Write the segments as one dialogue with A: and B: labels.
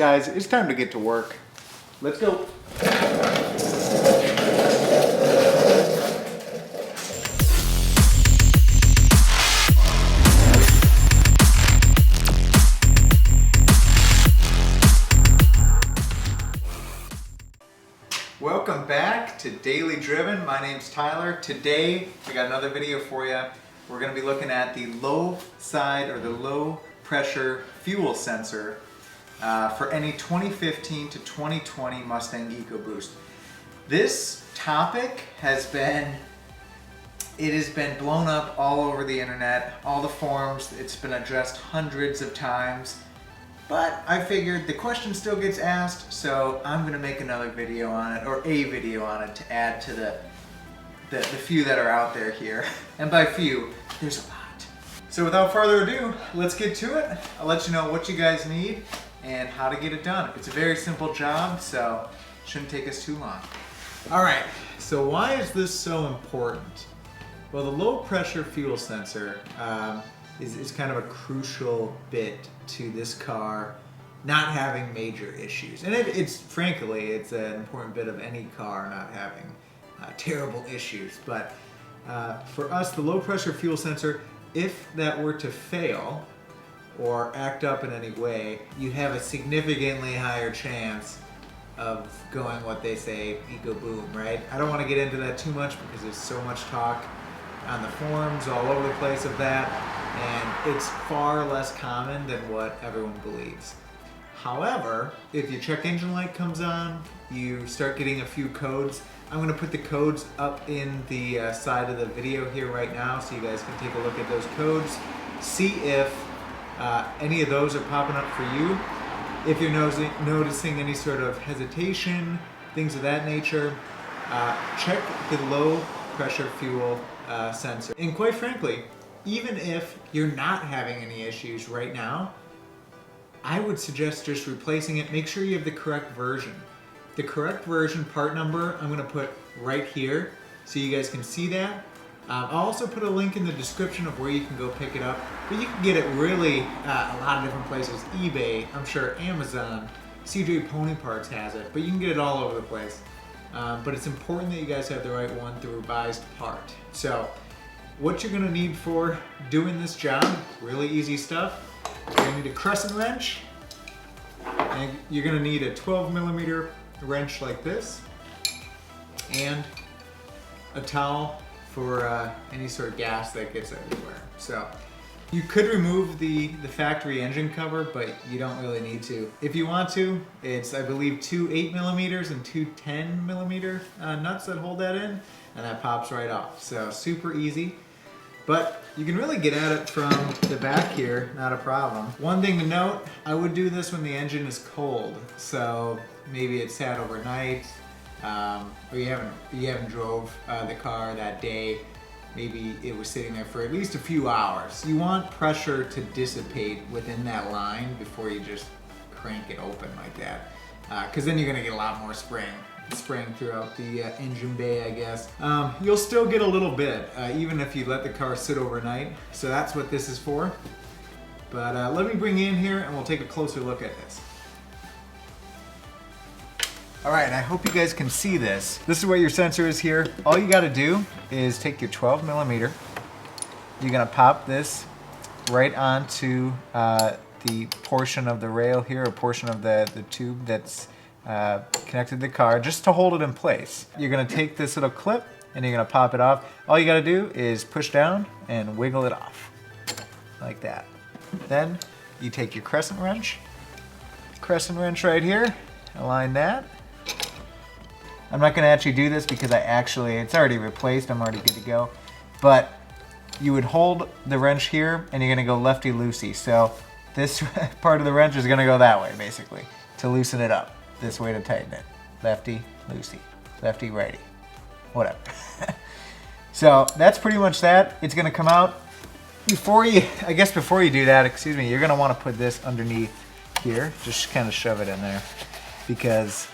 A: Guys, it's time to get to work. Let's go. Welcome back to Daily Driven. My name's Tyler. Today we got another video for you. We're going to be looking at the low side or the low pressure fuel sensor for any 2015 to 2020 Mustang Ecoboost. This topic has been blown up all over the internet, all the forums. It's been addressed hundreds of times. But I figured the question still gets asked, so I'm going to make another video on it, or a video on it, to add to the few that are out there here. And by few, there's a lot. So without further ado, let's get to it. I'll let you know what you guys need and how to get it done. It's a very simple job, so it shouldn't take us too long. All right, so why is this so important? Well, the low pressure fuel sensor is kind of a crucial bit to this car not having major issues. And frankly, it's an important bit of any car not having terrible issues. But for us, the low pressure fuel sensor, if that were to fail or act up in any way, you have a significantly higher chance of going what they say, eco boom, right? I don't want to get into that too much because there's so much talk on the forums all over the place of that, and it's far less common than what everyone believes. However, if your check engine light comes on, you start getting a few codes. I'm going to put the codes up in the side of the video here right now so you guys can take a look at those codes, see if any of those are popping up for you. If you're noticing any sort of hesitation, things of that nature, check the low pressure fuel sensor. And quite frankly, even if you're not having any issues right now, I would suggest just replacing it. Make sure you have the correct version. The correct version part number I'm going to put right here so you guys can see that. I'll also put a link in the description of where you can go pick it up, but you can get it really a lot of different places. eBay, I'm sure Amazon, CJ Pony Parts has it, but you can get it all over the place. But it's important that you guys have the right one, the revised part. So what you're going to need for doing this job, really easy stuff. You're going to need a crescent wrench, and you're going to need a 12mm wrench like this, and a towel for any sort of gas that gets everywhere. So you could remove the factory engine cover, but you don't really need to. If you want to, it's, I believe, two 8mm and two 10mm nuts that hold that in, and that pops right off. So super easy. But you can really get at it from the back here, not a problem. One thing to note, I would do this when the engine is cold. So maybe it sat overnight, or you haven't drove the car that day. Maybe it was sitting there for at least a few hours. You want pressure to dissipate within that line before you just crank it open like that. Because then you're gonna get a lot more spraying throughout the engine bay, I guess. You'll still get a little bit, even if you let the car sit overnight. So that's what this is for. But let me bring you in here and we'll take a closer look at this. All right, I hope you guys can see this. This is what your sensor is here. All you gotta do is take your 12mm. You're gonna pop this right onto the portion of the rail here, a portion of the tube that's connected to the car, just to hold it in place. You're gonna take this little clip and you're gonna pop it off. All you gotta do is push down and wiggle it off, like that. Then you take your crescent wrench right here, align that. I'm not gonna actually do this because it's already replaced, I'm already good to go. But you would hold the wrench here and you're gonna go lefty-loosey. So this part of the wrench is gonna go that way, basically, to loosen it up. This way to tighten it. Lefty-loosey, lefty-righty, whatever. So that's pretty much that. It's gonna come out. Before you do that, you're gonna wanna put this underneath here. Just kind of shove it in there, because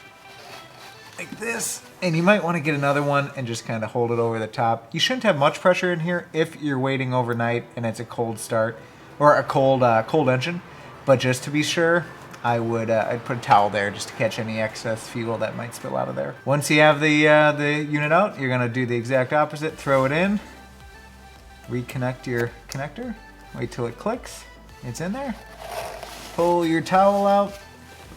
A: like this, and you might want to get another one and just kind of hold it over the top. You shouldn't have much pressure in here if you're waiting overnight and it's a cold start or a cold engine, but just to be sure, I'd put a towel there just to catch any excess fuel that might spill out of there. Once you have the unit out, you're gonna do the exact opposite. Throw it in, reconnect your connector, wait till it clicks, it's in there. Pull your towel out,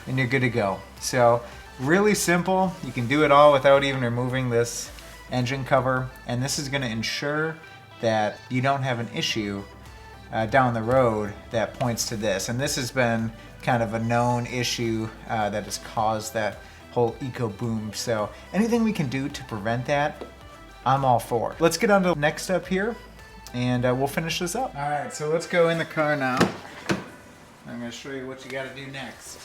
A: and you're good to go. So really simple. You can do it all without even removing this engine cover, and this is gonna ensure that you don't have an issue down the road that points to this. And this has been kind of a known issue that has caused that whole eco boom. So anything we can do to prevent that, I'm all for. Let's get on to the next step here, and we'll finish this up. All right, so let's go in the car now. I'm gonna show you what you gotta do next.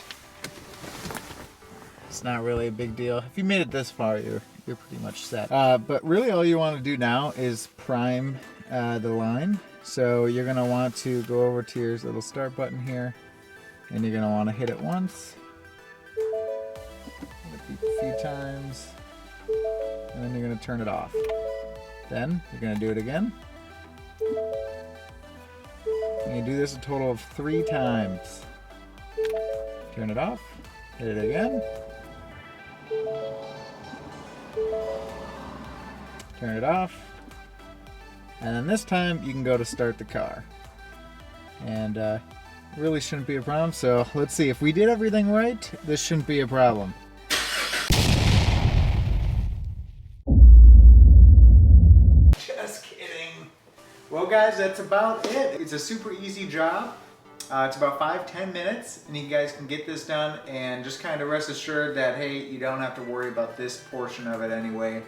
A: It's not really a big deal. If you made it this far, you're pretty much set. But really all you wanna do now is prime the line. So you're gonna want to go over to your little start button here, and you're gonna wanna hit it once, hit it a few times, and then you're gonna turn it off. Then you're gonna do it again. And you do this a total of 3 times. Turn it off, hit it again, turn it off, and then this time you can go to start the car. And really shouldn't be a problem. So let's see, if we did everything right, this shouldn't be a problem. Just kidding. Well guys, that's about it. It's a super easy job. It's about 5-10 minutes, and you guys can get this done, and just kind of rest assured that, hey, you don't have to worry about this portion of it anyway.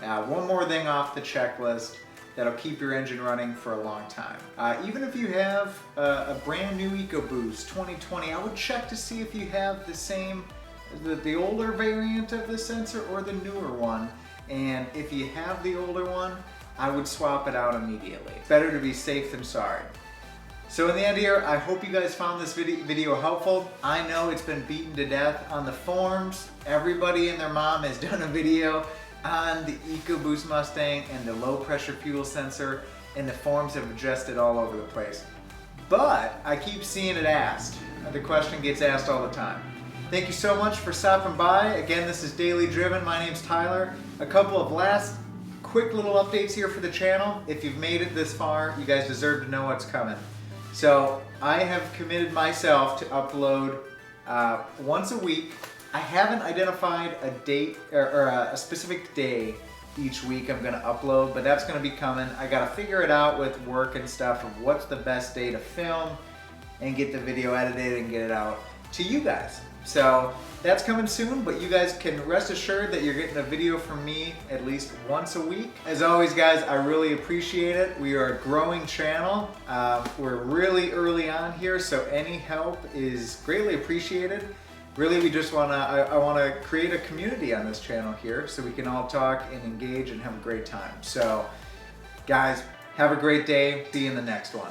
A: One more thing off the checklist that'll keep your engine running for a long time. Even if you have a brand new Ecoboost 2020, I would check to see if you have the same, the older variant of the sensor or the newer one. And if you have the older one, I would swap it out immediately. Better to be safe than sorry. So in the end here, I hope you guys found this video helpful. I know it's been beaten to death on the forums. Everybody and their mom has done a video on the Ecoboost Mustang and the low pressure fuel sensor, and the forums have addressed it all over the place. But I keep seeing it asked. The question gets asked all the time. Thank you so much for stopping by. Again, this is Daily Driven. My name's Tyler. A couple of last quick little updates here for the channel. If you've made it this far, you guys deserve to know what's coming. So I have committed myself to upload once a week. I haven't identified a date or a specific day each week I'm gonna upload, but that's gonna be coming. I gotta figure it out with work and stuff of what's the best day to film and get the video edited and get it out to you guys. So that's coming soon, but you guys can rest assured that you're getting a video from me at least once a week. As always guys, I really appreciate it. We are a growing channel. We're really early on here, so any help is greatly appreciated. Really, we just I wanna create a community on this channel here so we can all talk and engage and have a great time. So guys, have a great day. See you in the next one.